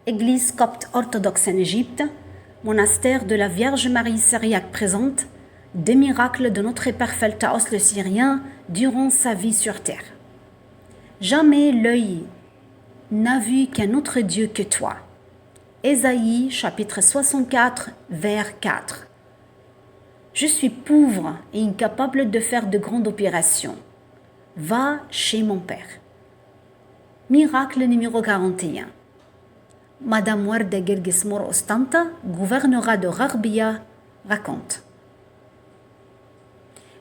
Église copte orthodoxe en Égypte, monastère de la Vierge Marie syriaque présente, des miracles de notre Père Pheltaos le Syrien durant sa vie sur terre. Jamais l'œil n'a vu qu'un autre Dieu que toi. Ésaïe chapitre 64 vers 4. Je suis pauvre et incapable de faire de grandes opérations. Va chez mon père. Miracle numéro 41. Madame Warda Gergismor Ostanta, gouverneura de Rarbia, raconte.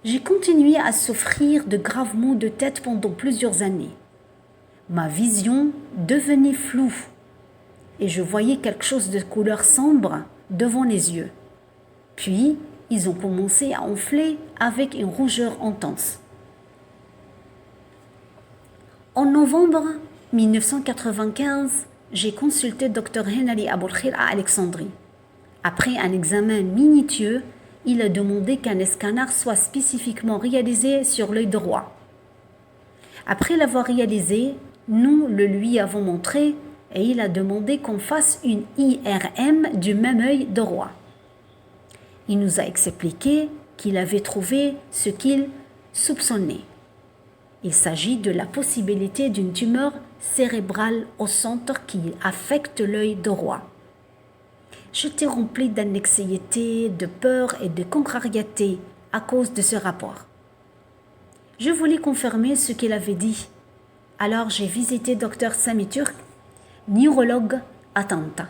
J'ai continué à souffrir de graves maux de tête pendant plusieurs années. Ma vision devenait floue et je voyais quelque chose de couleur sombre devant les yeux. Puis, ils ont commencé à enfler avec une rougeur intense. En novembre 1995, j'ai consulté Dr Henry Aboulkhir à Alexandrie. Après un examen minutieux, il a demandé qu'un scanner soit spécifiquement réalisé sur l'œil droit. Après l'avoir réalisé, nous le lui avons montré et il a demandé qu'on fasse une IRM du même œil droit. Il nous a expliqué qu'il avait trouvé ce qu'il soupçonnait. Il s'agit de la possibilité d'une tumeur cérébrale au centre qui affecte l'œil droit. J'étais rempli d'anxiété, de peur et de contrariété à cause de ce rapport. Je voulais confirmer ce qu'il avait dit. Alors j'ai visité Dr Sami Turk, neurologue à Tanta.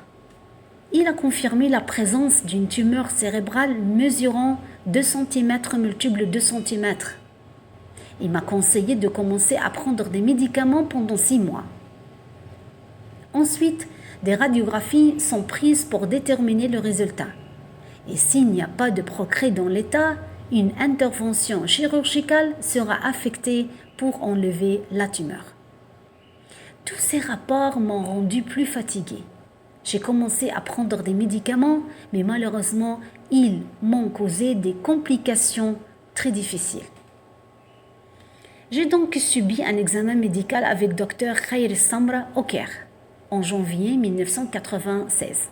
Il a confirmé la présence d'une tumeur cérébrale mesurant 2 cm multiples 2 cm. Il m'a conseillé de commencer à prendre des médicaments pendant 6 mois. Ensuite, des radiographies sont prises pour déterminer le résultat. Et s'il n'y a pas de progrès dans l'état, une intervention chirurgicale sera affectée pour enlever la tumeur. Tous ces rapports m'ont rendu plus fatiguée. J'ai commencé à prendre des médicaments, mais malheureusement, ils m'ont causé des complications très difficiles. J'ai donc subi un examen médical avec Dr Khair Samra au Caire en janvier 1996.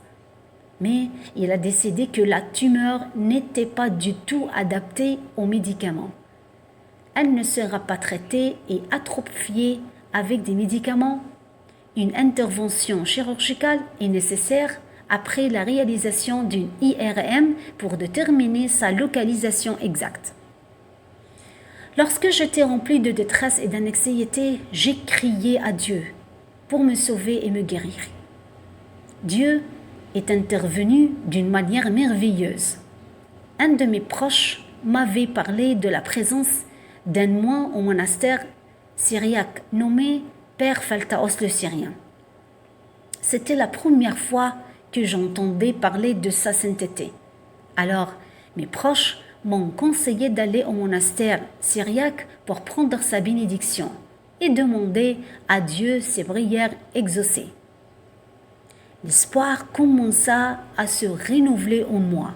Mais il a décidé que la tumeur n'était pas du tout adaptée aux médicaments. Elle ne sera pas traitée et atrophiée avec des médicaments. Une intervention chirurgicale est nécessaire après la réalisation d'une IRM pour déterminer sa localisation exacte. Lorsque j'étais rempli de détresse et d'anxiété, j'ai crié à Dieu pour me sauver et me guérir. Dieu est intervenu d'une manière merveilleuse. Un de mes proches m'avait parlé de la présence d'un moine au monastère syriaque nommé Père Pheltaos le Syrien. C'était la première fois que j'entendais parler de sa sainteté. Alors, mes proches m'ont conseillé d'aller au monastère syriaque pour prendre sa bénédiction et demander à Dieu ses prières exaucées. L'espoir commença à se renouveler en moi.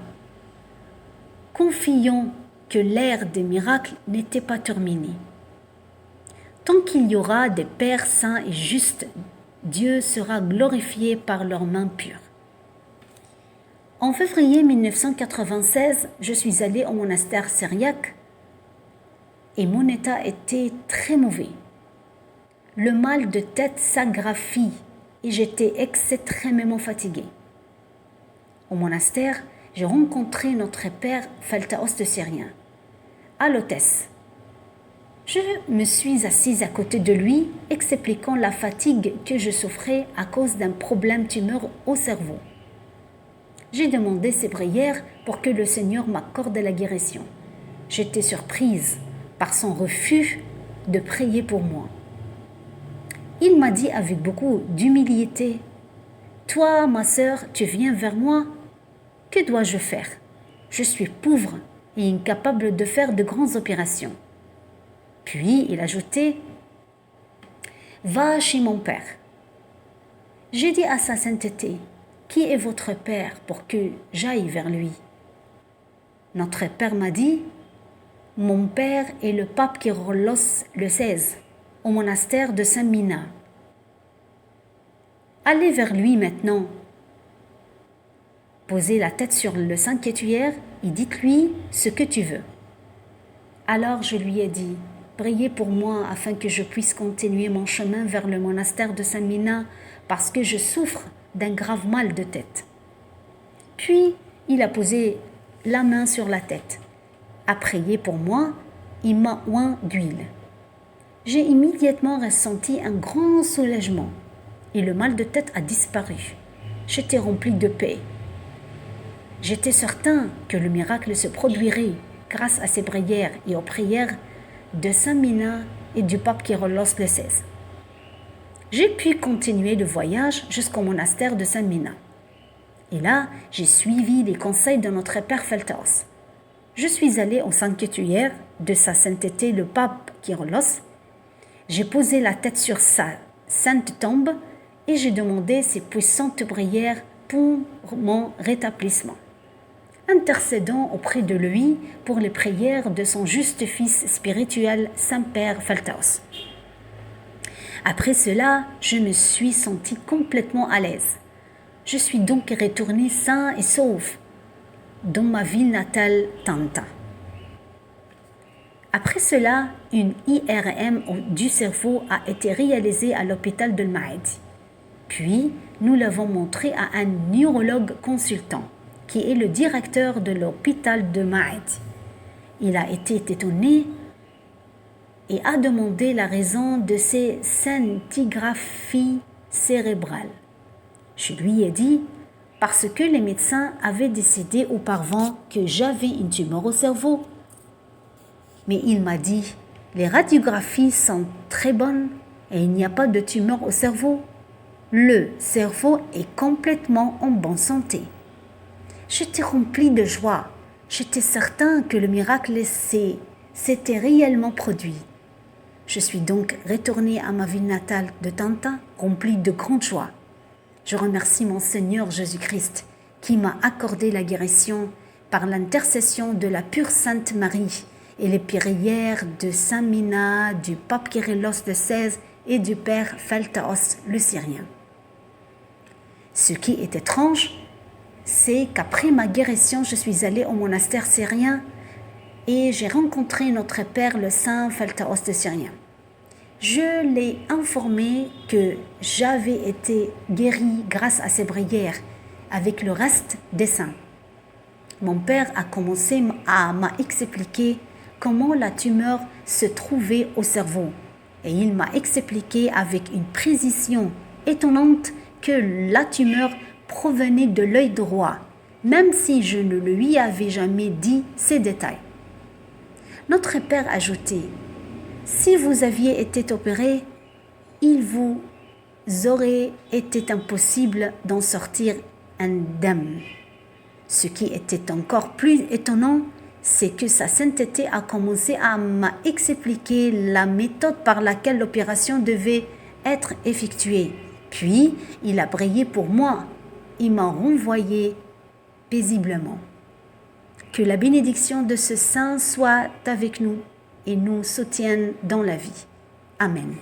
Confiant que l'ère des miracles n'était pas terminée. Tant qu'il y aura des pères saints et justes, Dieu sera glorifié par leurs mains pures. En février 1996, je suis allée au monastère syriaque et mon état était très mauvais. Le mal de tête s'aggravit et j'étais extrêmement fatiguée. Au monastère, j'ai rencontré notre père Pheltaos le Syrien, à l'hôtesse. Je me suis assise à côté de lui, expliquant la fatigue que je souffrais à cause d'un problème tumeur au cerveau. J'ai demandé ses prières pour que le Seigneur m'accorde la guérison. J'étais surprise par son refus de prier pour moi. Il m'a dit avec beaucoup d'humilité, « Toi, ma sœur, tu viens vers moi. Que dois-je faire? Je suis pauvre et incapable de faire de grandes opérations. » Puis il ajoutait, « Va chez mon père. » J'ai dit à sa sainteté, « Qui est votre père pour que j'aille vers lui ?» Notre père m'a dit, « Mon père est le pape Kyrillos le XVI, au monastère de Saint-Mina. » Allez vers lui maintenant. Posez la tête sur le Saint-Quatuor et dites-lui ce que tu veux. » Alors je lui ai dit, « Priez pour moi afin que je puisse continuer mon chemin vers le monastère de Saint-Mina parce que je souffre d'un grave mal de tête. » Puis il a posé la main sur la tête, a prié pour moi, il m'a oint d'huile. J'ai immédiatement ressenti un grand soulagement et le mal de tête a disparu. J'étais rempli de paix. J'étais certain que le miracle se produirait grâce à ces prières et aux prières de Saint Mina et du pape Kyrillos XVI. J'ai pu continuer le voyage jusqu'au monastère de Saint Mina. Et là, j'ai suivi les conseils de notre père Feltos. Je suis allé au Saint-Quatuor de sa sainteté le pape Kyrillos. J'ai posé la tête sur sa sainte tombe et j'ai demandé ses puissantes prières pour mon rétablissement, intercédant auprès de lui pour les prières de son juste fils spirituel, Saint-Père Feltos. Après cela, je me suis senti complètement à l'aise. Je suis donc retourné sain et sauf dans ma ville natale, Tanta. Après cela, une IRM du cerveau a été réalisée à l'hôpital de Mahdi. Puis, nous l'avons montré à un neurologue consultant, qui est le directeur de l'hôpital de Mahdi. Il a été étonné et a demandé la raison de ces scintigraphies cérébrales. Je lui ai dit, parce que les médecins avaient décidé auparavant que j'avais une tumeur au cerveau. Mais il m'a dit, les radiographies sont très bonnes et il n'y a pas de tumeur au cerveau. Le cerveau est complètement en bonne santé. J'étais rempli de joie. J'étais certain que le miracle s'était réellement produit. Je suis donc retourné à ma ville natale de Tanta, rempli de grande joie. Je remercie mon Seigneur Jésus-Christ qui m'a accordé la guérison par l'intercession de la pure Sainte Marie et les prières de Saint Mina, du pape Kyrillos XVI et du père Feltos le Syrien. Ce qui est étrange, c'est qu'après ma guérison, je suis allé au monastère syrien et j'ai rencontré notre père le saint Feltos le Syrien. Je l'ai informé que j'avais été guéri grâce à ses prières avec le reste des saints. Mon père a commencé à m'expliquer comment la tumeur se trouvait au cerveau et il m'a expliqué avec une précision étonnante que la tumeur provenait de l'œil droit, même si je ne lui avais jamais dit ces détails. Notre père ajoutait, si vous aviez été opéré, il vous aurait été impossible d'en sortir indemne. Ce qui était encore plus étonnant, c'est que sa sainteté a commencé à m'expliquer la méthode par laquelle l'opération devait être effectuée. Puis, il a prié pour moi. Il m'a renvoyé paisiblement. Que la bénédiction de ce saint soit avec nous et nous soutienne dans la vie. Amen.